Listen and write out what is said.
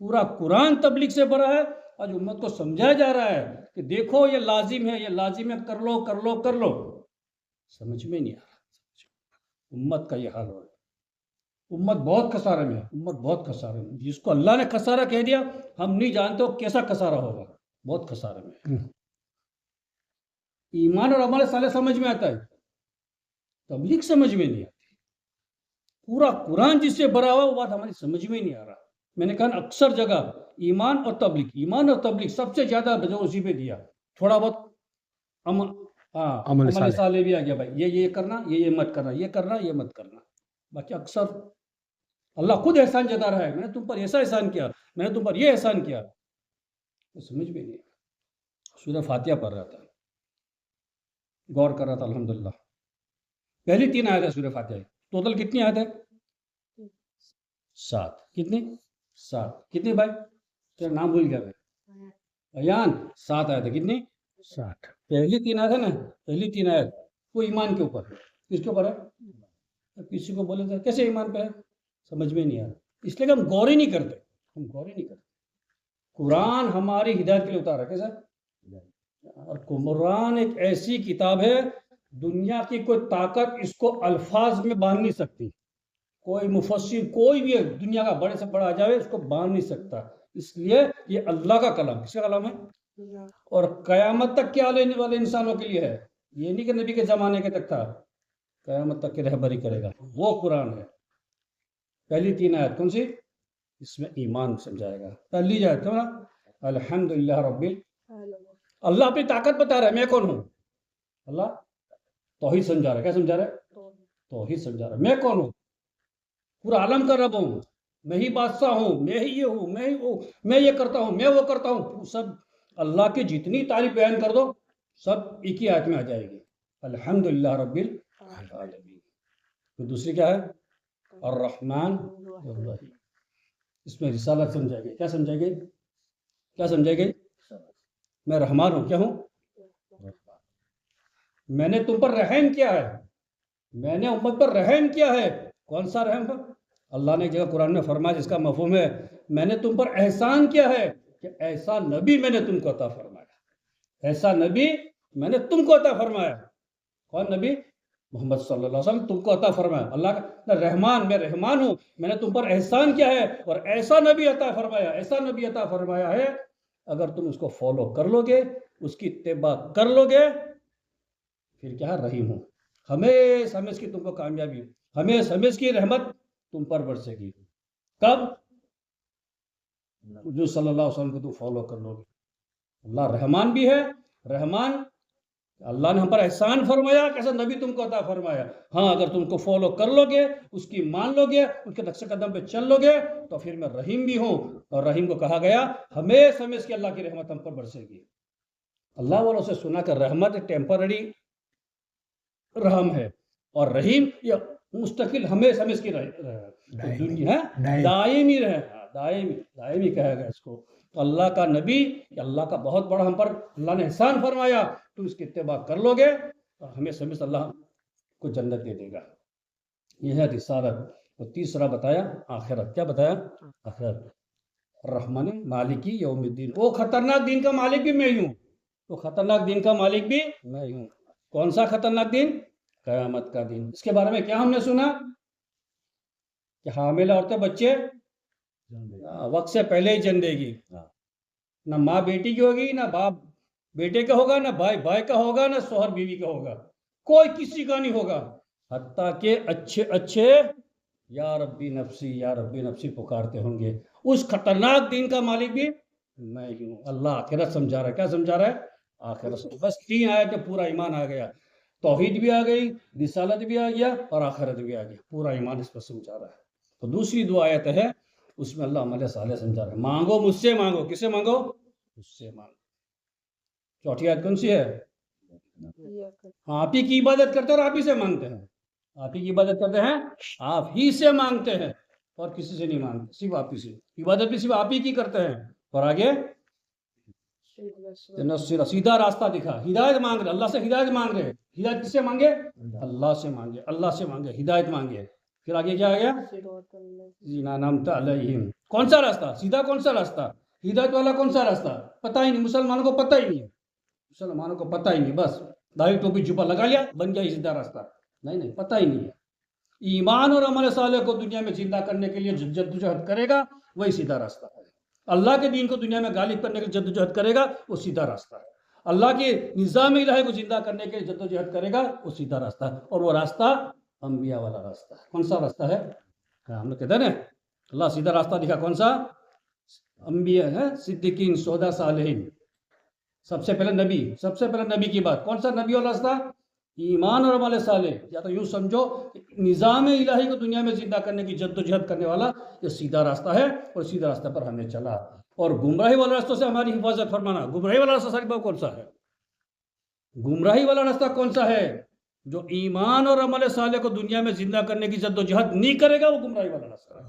پورا قرآن تبلیغ سے بھرا ہے. آج امت کو سمجھایا جا رہا ہے کہ دیکھو یہ لازم ہے، یہ لازم ہے، کر لو کر لو کر لو. سمجھ میں نہیں آ رہا. امت کا یہ حال ہو رہا ہے. امت بہت خسارے میں ہے، امت بہت خسارے میں. جس کو اللہ نے خسارہ کہہ دیا، ہم نہیں جانتے ہو کیسا خسارہ ہوگا. بہت خسارے میں. ایمان اور عمل صالح سمجھ میں آتا ہے، تبلیغ سمجھ میں نہیں آتی. پورا قرآن جس سے بھرا ہوا وہ بات ہماری سمجھ میں نہیں آ رہا. میں نے کہا اکثر جگہ ایمان اور تبلیغ سب سے زیادہ اسی پہ دیا. تھوڑا بہت عمل صالح بھی آ گیا. بھائی یہ کرنا، یہ مت کرنا، یہ کرنا، یہ مت کرنا. باقی اکثر اللہ خود احسان جتا رہا ہے، میں نے تم پر ایسا احسان کیا، میں نے تم پر یہ احسان کیا. سمجھ میں نہیں. سورہ فاتحہ پڑھ رہا تھا، غور کر رہا تھا. الحمدللہ پہلی 3 آیت ہے سورہ فاتحہ. ٹوٹل کتنی آیت ہے؟ 7. کتنی؟ 7. کتنی بھائی؟ تیرا نام بھول گیا بھائی. بیان 7 آیت ہے. کتنی؟ 7. پہلی 3 آیت ہے نا، پہلی 3 آیت وہ ایمان کے اوپر ہے. کس کے اوپر ہے؟ کسی کو بولے تو کیسے ایمان پہ ہے، سمجھ میں نہیں آ رہا. اس لیے کہ ہم غور ہی نہیں کرتے. ہم غور ہی نہیں کرتے. قرآن ہماری ہدایت کے لیے اتارا. کیسا؟ اور قرآن ایک ایسی کتاب ہے، دنیا کی کوئی طاقت اس کو الفاظ میں باندھ نہیں سکتی. کوئی مفسر کوئی بھی دنیا کا بڑے سے بڑا آ جائے اس کو باندھ نہیں سکتا. اس لیے یہ اللہ کا کلام. کس کا کلام ہے؟ اور قیامت تک کیا لینے والے انسانوں کے لیے ہے. یہ نہیں کہ نبی کے زمانے کے تک تھا، قیامت تک کی رہبری کرے گا. وہ قرآن ہے. پہلی 3 آیت کون سی؟ اس میں ایمان سمجھائے گا. پہلی جائے تو نا الحمدللہ رب. اللہ اپنی طاقت بتا رہا ہے، میں کون ہوں. اللہ توحید سمجھا رہا ہے. کیا سمجھا رہا ہے؟ توحید سمجھا رہا ہے. میں کون ہوں؟ پورا عالم کا رب ہوں، میں ہی بادشاہ ہوں، میں ہی یہ ہوں، میں ہی وہ، میں یہ کرتا ہوں، میں وہ کرتا ہوں. سب اللہ کی جتنی تعریف بیان کر دو سب ایک ہی آیت میں آ جائے گی. الحمدللہ رب العالمین. پھر دوسری کیا ہے؟ الرحمن الرحیم. اس میں رسالت سمجھائے گی. کیا سمجھائے گی؟ کیا سمجھائے گی؟ میں رحمان ہوں. کیا ہوں؟ میں نے تم پر رحم کیا ہے، میں نے امت پر رحم کیا ہے. کون سا رحم ہے؟ اللہ نے جگہ قرآن میں فرمایا جس کا مفہوم ہے میں نے تم پر احسان کیا ہے، کہ ایسا نبی میں نے تم کو عطا فرمایا. ایسا نبی میں نے تم کو عطا فرمایا. کون نبی؟ محمد صلی اللہ علیہ وسلم تم کو عطا فرمایا. اللہ کا رحمان، میں رحمان ہوں، میں نے تم پر احسان کیا ہے اور ایسا نبی عطا فرمایا. ایسا نبی عطا فرمایا ہے اگر تم اس کو فالو کر لو گے، اس کی اتباع کر لو گے، پھر کیا ہے؟ رحیم ہوں. ہمیشہ ہمیشہ کی تم کو کامیابی، ہمیشہ ہمیشہ کی رحمت تم پر برسے گی. کب؟ جو صلی اللہ علیہ وسلم کو تم فالو کر لو گے. اللہ رحمان بھی ہے. رحمان اللہ نے ہم پر احسان فرمایا، کیسا نبی تم کو عطا فرمایا. ہاں اگر تم کو فالو کر لو گے، اس کی مان لو گے، اس کے نقش قدم پہ چل لو گے تو پھر میں رحیم بھی ہوں. اور رحیم کو کہا گیا ہمیشہ ہمیشہ کی اللہ کی رحمت ہم پر برسے گی. اللہ والوں سے سنا کہ رحمت ٹیمپرری رحم ہے اور رحیم یہ مستقل ہمیشہ ہمیشہ کی دائمی رہے. دائمی کہا گیا اس کو. تو اللہ کا نبی، اللہ کا بہت بڑا ہم پر اللہ نے احسان فرمایا، تم اس کی اتباع کر لو گے اور ہمیشہ ہمیشہ اللہ کو جنت دے دے گا. یہ ہے رسالت. اور تیسرا بتایا آخرت. کیا بتایا؟ آخرت. الرحمن مالکی یوم الدین. وہ خطرناک دین کا مالک بھی میں ہی ہوں. وہ خطرناک دین کا مالک بھی میں ہی ہوں. کون سا خطرناک دن؟ قیامت کا دن. اس کے بارے میں کیا ہم نے سنا کہ حامل عورتیں بچے وقت سے پہلے ہی جن دے گی. نہ ماں بیٹی کی ہوگی، نہ باپ بیٹے کا ہوگا، نہ بھائی بھائی کا ہوگا، نہ شوہر بیوی کا ہوگا. کوئی کسی کا نہیں ہوگا. حتیٰ کہ اچھے اچھے یا ربی نفسی یا ربی نفسی پکارتے ہوں گے. اس خطرناک دین کا مالک بھی میں ہی ہوں. اللہ آخرت سمجھا رہا ہے. کیا سمجھا رہا ہے؟ آخرت. بس 3 آیت میں پورا ایمان آ گیا. توحید بھی آ گئی، رسالت بھی آ گیا اور آخرت بھی آ گیا. پورا ایمان اس پر سمجھا رہا ہے. تو دوسری 2 آیت ہے اس میں اللہ عمل صالح سمجھا رہا ہے. مانگو مجھ سے مانگو. کس سے مانگو؟ مجھ سے مانگو. چوتھی آیت کون سی ہے؟ آپ ہی کی عبادت کرتے ہیں اور آپ ہی سے مانگتے ہیں. آپ ہی کی عبادت کرتے ہیں، آپ ہی سے مانگتے ہیں اور کسی سے نہیں مانگتے، صرف آپ ہی سے. عبادت بھی صرف آپ ہی کی کرتے ہیں. اور آگے سیدھا راستہ دکھا. ہدایت مانگ رہے، اللہ سے ہدایت مانگ رہے. ہدایت کس سے مانگے؟ اللہ سے مانگے. اللہ سے مانگے، ہدایت مانگے. پھر آگے کیا آ گیا؟ انعمت علیہم. کون سا راستہ؟ سیدھا کون سا راستہ؟ ہدایت والا کون سا راستہ؟ پتہ ہی نہیں، مسلمانوں کو پتہ ہی نہیں ہے. مسلمانوں کو پتہ ہی نہیں، بس داڑھی ٹوپی جوبہ لگا لیا بن گیا سیدھا راستہ. نہیں، پتہ ہی نہیں ہے. ایمان اور عمل صالح کو دنیا میں زندہ کرنے کے لیے جدوجہد کرے گا وہی سیدھا راستہ ہے. اللہ کے دین کو دنیا میں غالب کرنے کے لیے جدوجہد کرے گا وہ سیدھا راستہ ہے. اللہ کے نظام الہی کو زندہ کرنے کے لیے جدوجہد کرے گا وہ سیدھا راستہ ہے. اور وہ راستہ انبیاء والا راستہ ہے. کون سا راستہ ہے؟ ہم لوگ کہتے ہیں نا اللہ سیدھا راستہ دکھا. کون سا؟ انبیاء ہے، صدیقین، شہداء، صالحین. سب سے پہلے نبی کی بات. کون سا نبی اور راستہ؟ ایمان اور عمل صالح. یا تو یوں سمجھو نظام الہی کو دنیا میں زندہ کرنے کی جدوجہد کرنے والا یہ سیدھا راستہ ہے اور سیدھا راستہ پر ہمیں چلا. اور گمراہی والے راستوں سے ہماری حفاظت فرمانا. گمراہی والا راستہ ساری بات کون سا ہے؟ گمراہی والا راستہ کون سا ہے؟ جو ایمان اور عمل صالح کو دنیا میں زندہ کرنے کی جدوجہد نہیں کرے گا وہ گمراہی والا راستہ ہے.